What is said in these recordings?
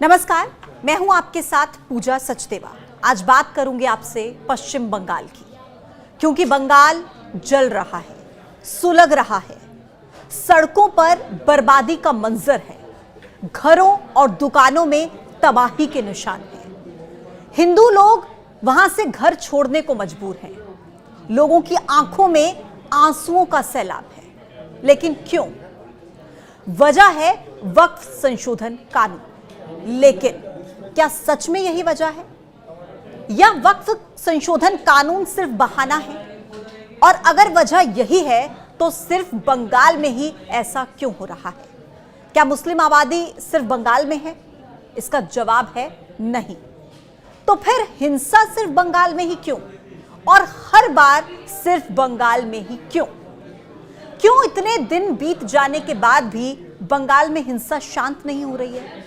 नमस्कार, मैं हूं आपके साथ पूजा सचदेवा। आज बात करूंगी आपसे पश्चिम बंगाल की, क्योंकि बंगाल जल रहा है, सुलग रहा है, सड़कों पर बर्बादी का मंजर है, घरों और दुकानों में तबाही के निशान हैं। हिंदू लोग वहां से घर छोड़ने को मजबूर हैं। लोगों की आंखों में आंसुओं का सैलाब है। लेकिन क्यों? वजह है वक्फ संशोधन कानून। लेकिन क्या सच में यही वजह है, या वक्फ संशोधन कानून सिर्फ बहाना है? और अगर वजह यही है तो सिर्फ बंगाल में ही ऐसा क्यों हो रहा है? क्या मुस्लिम आबादी सिर्फ बंगाल में है? इसका जवाब है नहीं। तो फिर हिंसा सिर्फ बंगाल में ही क्यों, और हर बार सिर्फ बंगाल में ही क्यों? क्यों इतने दिन बीत जाने के बाद भी बंगाल में हिंसा शांत नहीं हो रही है?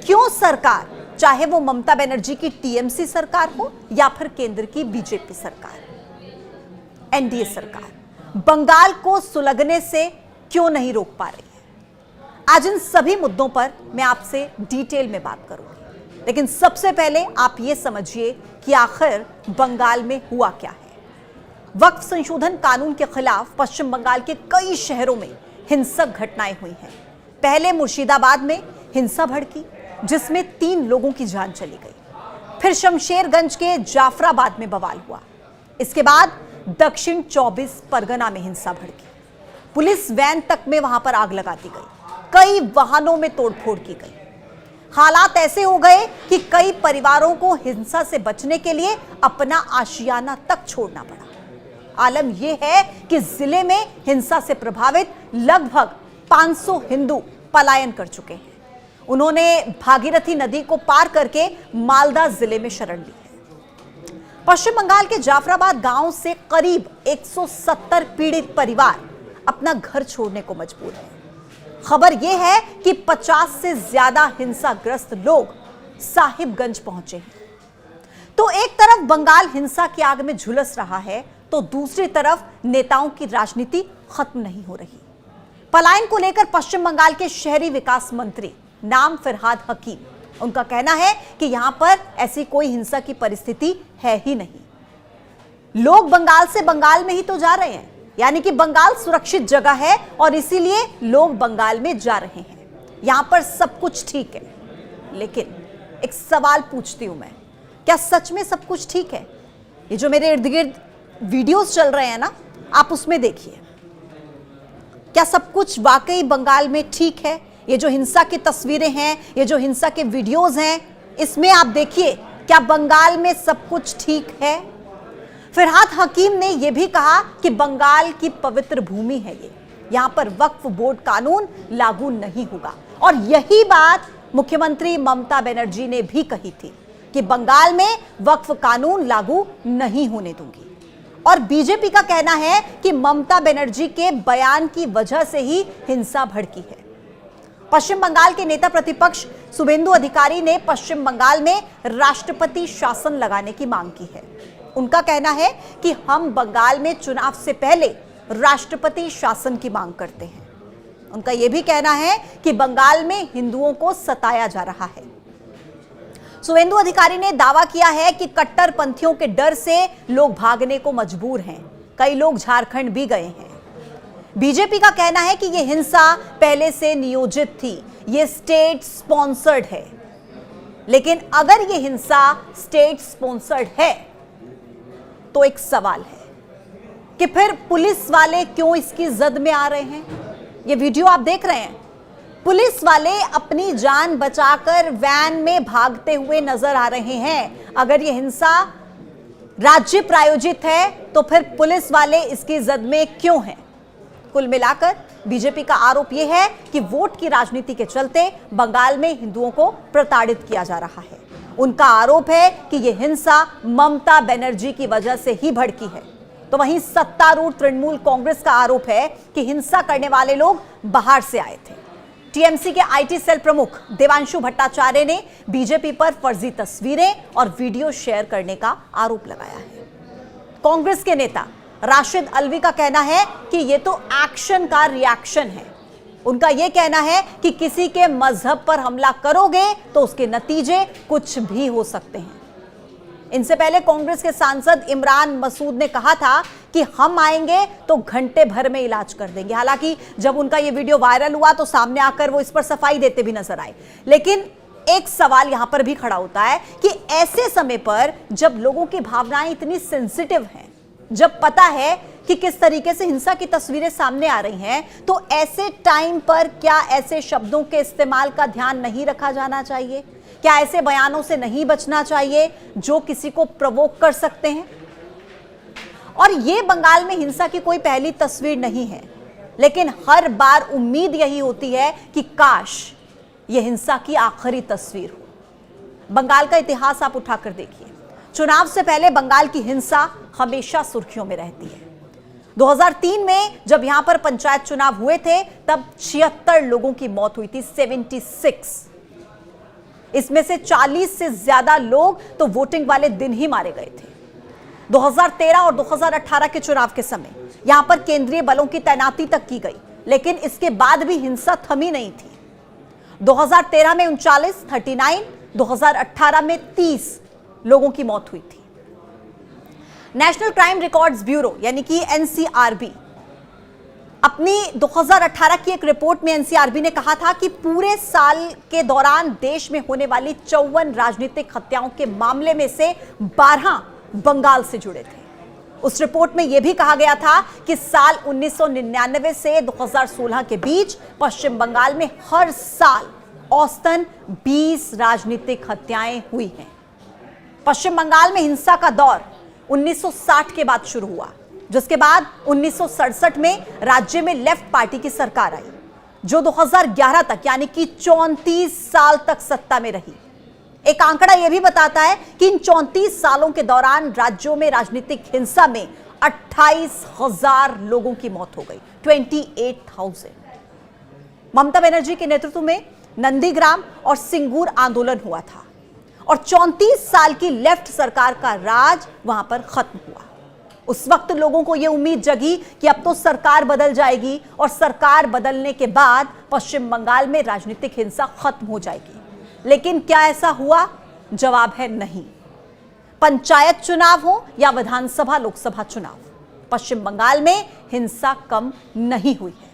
क्यों सरकार, चाहे वो ममता बनर्जी की टीएमसी सरकार हो या फिर केंद्र की बीजेपी सरकार, एनडीए सरकार, बंगाल को सुलगने से क्यों नहीं रोक पा रही है? आज इन सभी मुद्दों पर मैं आपसे डिटेल में बात करूंगी। लेकिन सबसे पहले आप ये समझिए कि आखिर बंगाल में हुआ क्या है। वक्फ संशोधन कानून के खिलाफ पश्चिम बंगाल के कई शहरों में हिंसक घटनाएं हुई हैं। पहले मुर्शिदाबाद में हिंसा भड़की, जिसमें 3 लोगों की जान चली गई। फिर शमशेरगंज के जाफराबाद में बवाल हुआ। इसके बाद दक्षिण 24 परगना में हिंसा भड़की। पुलिस वैन तक में वहां पर आग लगा दी गई। कई वाहनों में तोड़फोड़ की गई। हालात ऐसे हो गए कि कई परिवारों को हिंसा से बचने के लिए अपना आशियाना तक छोड़ना पड़ा। आलम यह है कि जिले में हिंसा से प्रभावित लगभग 500 हिंदू पलायन कर चुके हैं। उन्होंने भागीरथी नदी को पार करके मालदा जिले में शरण ली है। पश्चिम बंगाल के जाफराबाद गांव से करीब 170 पीड़ित परिवार अपना घर छोड़ने को मजबूर है। खबर यह है कि 50 से ज्यादा हिंसाग्रस्त लोग साहिबगंज पहुंचे हैं। तो एक तरफ बंगाल हिंसा की आग में झुलस रहा है, तो दूसरी तरफ नेताओं की राजनीति खत्म नहीं हो रही। पलायन को लेकर पश्चिम बंगाल के शहरी विकास मंत्री नाम फरहाद हकीम, उनका कहना है कि यहां पर ऐसी कोई हिंसा की परिस्थिति है ही नहीं। लोग बंगाल से बंगाल में ही तो जा रहे हैं, यानी कि बंगाल सुरक्षित जगह है और इसीलिए लोग बंगाल में जा रहे हैं। यहां पर सब कुछ ठीक है। लेकिन एक सवाल पूछती हूं मैं, क्या सच में सब कुछ ठीक है? ये जो मेरे इर्द गिर्द वीडियोस चल रहे हैं ना, आप उसमें देखिए, क्या सब कुछ वाकई बंगाल में ठीक है? ये जो हिंसा की तस्वीरें हैं, ये जो हिंसा के वीडियोस हैं, इसमें आप देखिए, क्या बंगाल में सब कुछ ठीक है? फरहाद हकीम ने यह भी कहा कि बंगाल की पवित्र भूमि है ये, यहां पर वक्फ बोर्ड कानून लागू नहीं होगा। और यही बात मुख्यमंत्री ममता बनर्जी ने भी कही थी कि बंगाल में वक्फ कानून लागू नहीं होने दूंगी। और बीजेपी का कहना है कि ममता बनर्जी के बयान की वजह से ही हिंसा भड़की है। पश्चिम बंगाल के नेता प्रतिपक्ष शुभेंदु अधिकारी ने पश्चिम बंगाल में राष्ट्रपति शासन लगाने की मांग की है। उनका कहना है कि हम बंगाल में चुनाव से पहले राष्ट्रपति शासन की मांग करते हैं। उनका यह भी कहना है कि बंगाल में हिंदुओं को सताया जा रहा है। शुभेंदु अधिकारी ने दावा किया है कि कट्टरपंथियों के डर से लोग भागने को मजबूर हैं। कई लोग झारखंड भी गए हैं। बीजेपी का कहना है कि यह हिंसा पहले से नियोजित थी, यह स्टेट स्पॉन्सर्ड है। लेकिन अगर यह हिंसा स्टेट स्पॉन्सर्ड है तो एक सवाल है कि फिर पुलिस वाले क्यों इसकी जद में आ रहे हैं? यह वीडियो आप देख रहे हैं, पुलिस वाले अपनी जान बचाकर वैन में भागते हुए नजर आ रहे हैं। अगर यह हिंसा राज्य प्रायोजित है तो फिर पुलिस वाले इसकी जद में क्यों हैं? कुल मिलाकर बीजेपी का आरोप यह है कि वोट की राजनीति के चलते बंगाल में हिंदुओं को प्रताड़ित किया जा रहा है। उनका आरोप है कि यह हिंसा ममता बनर्जी की वजह से ही भड़की है। तो वहीं सत्तारूढ़ तृणमूल कांग्रेस का आरोप है कि हिंसा करने वाले लोग बाहर से आए थे। टीएमसी के आईटी सेल प्रमुख देवांशु भट्टाचार्य ने बीजेपी पर फर्जी तस्वीरें और वीडियो शेयर करने का आरोप लगाया है। कांग्रेस के नेता राशिद अल्वी का कहना है कि यह तो एक्शन का रिएक्शन है। उनका यह कहना है कि किसी के मजहब पर हमला करोगे तो उसके नतीजे कुछ भी हो सकते हैं। इनसे पहले कांग्रेस के सांसद इमरान मसूद ने कहा था कि हम आएंगे तो घंटे भर में इलाज कर देंगे। हालांकि जब उनका यह वीडियो वायरल हुआ तो सामने आकर वो इस पर सफाई देते भी नजर आए। लेकिन एक सवाल यहां पर भी खड़ा होता है कि ऐसे समय पर जब लोगों की भावनाएं इतनी सेंसिटिव हैं, जब पता है कि किस तरीके से हिंसा की तस्वीरें सामने आ रही हैं, तो ऐसे टाइम पर क्या ऐसे शब्दों के इस्तेमाल का ध्यान नहीं रखा जाना चाहिए? क्या ऐसे बयानों से नहीं बचना चाहिए जो किसी को प्रवोक कर सकते हैं? और यह बंगाल में हिंसा की कोई पहली तस्वीर नहीं है, लेकिन हर बार उम्मीद यही होती है कि काश यह हिंसा की आखिरी तस्वीर हो। बंगाल का इतिहास आप उठाकर देखिए। चुनाव से पहले बंगाल की हिंसा हमेशा सुर्खियों में रहती है। 2003 में जब यहां पर पंचायत चुनाव हुए थे तब 76 लोगों की मौत हुई थी, 76। इसमें से 40 से ज्यादा लोग तो वोटिंग वाले दिन ही मारे गए थे। 2013 और 2018 के चुनाव के समय यहां पर केंद्रीय बलों की तैनाती तक की गई, लेकिन इसके बाद भी हिंसा थमी नहीं थी। 2013 में 39, 2018 में 30 लोगों की मौत हुई थी। नेशनल क्राइम रिकॉर्ड्स ब्यूरो यानी कि एनसीआरबी अपनी 2018 की एक रिपोर्ट में एनसीआरबी ने कहा था कि पूरे साल के दौरान देश में होने वाली 54 राजनीतिक हत्याओं के मामले में से 12 बंगाल से जुड़े थे। उस रिपोर्ट में यह भी कहा गया था कि साल 1999 से 2016 के बीच पश्चिम बंगाल में हर साल औसतन 20 राजनीतिक हत्याएं हुई हैं। पश्चिम बंगाल में हिंसा का दौर 1960 के बाद शुरू हुआ, जिसके बाद 1967 में राज्य में लेफ्ट पार्टी की सरकार आई, जो 2011 तक यानी कि 34 साल तक सत्ता में रही। एक आंकड़ा यह भी बताता है कि इन 34 सालों के दौरान राज्यों में राजनीतिक हिंसा में 28,000 लोगों की मौत हो गई, 28,000। ममता बनर्जी के नेतृत्व में नंदीग्राम और सिंगूर आंदोलन हुआ था और 34 साल की लेफ्ट सरकार का राज वहां पर खत्म हुआ। उस वक्त लोगों को यह उम्मीद जगी कि अब तो सरकार बदल जाएगी और सरकार बदलने के बाद पश्चिम बंगाल में राजनीतिक हिंसा खत्म हो जाएगी। लेकिन क्या ऐसा हुआ? जवाब है नहीं। पंचायत चुनाव हो या विधानसभा लोकसभा चुनाव, पश्चिम बंगाल में हिंसा कम नहीं हुई है।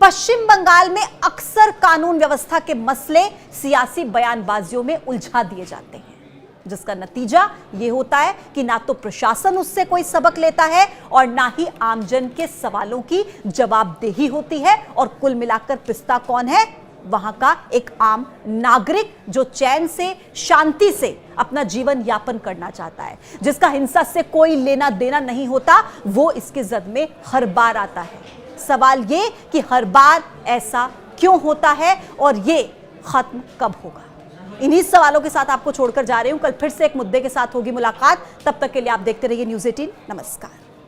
पश्चिम बंगाल में अक्सर कानून व्यवस्था के मसले सियासी बयानबाजियों में उलझा दिए जाते हैं, जिसका नतीजा यह होता है कि ना तो प्रशासन उससे कोई सबक लेता है और ना ही आमजन के सवालों की जवाबदेही होती है। और कुल मिलाकर पिसता कौन है? वहां का एक आम नागरिक जो चैन से, शांति से अपना जीवन यापन करना चाहता है, जिसका हिंसा से कोई लेना देना नहीं होता, वो इसके जद में हर बार आता है। सवाल ये कि हर बार ऐसा क्यों होता है और ये खत्म कब होगा? इन्हीं सवालों के साथ आपको छोड़कर जा रही हूं। कल फिर से एक मुद्दे के साथ होगी मुलाकात। तब तक के लिए आप देखते रहिए न्यूज़ 18। नमस्कार।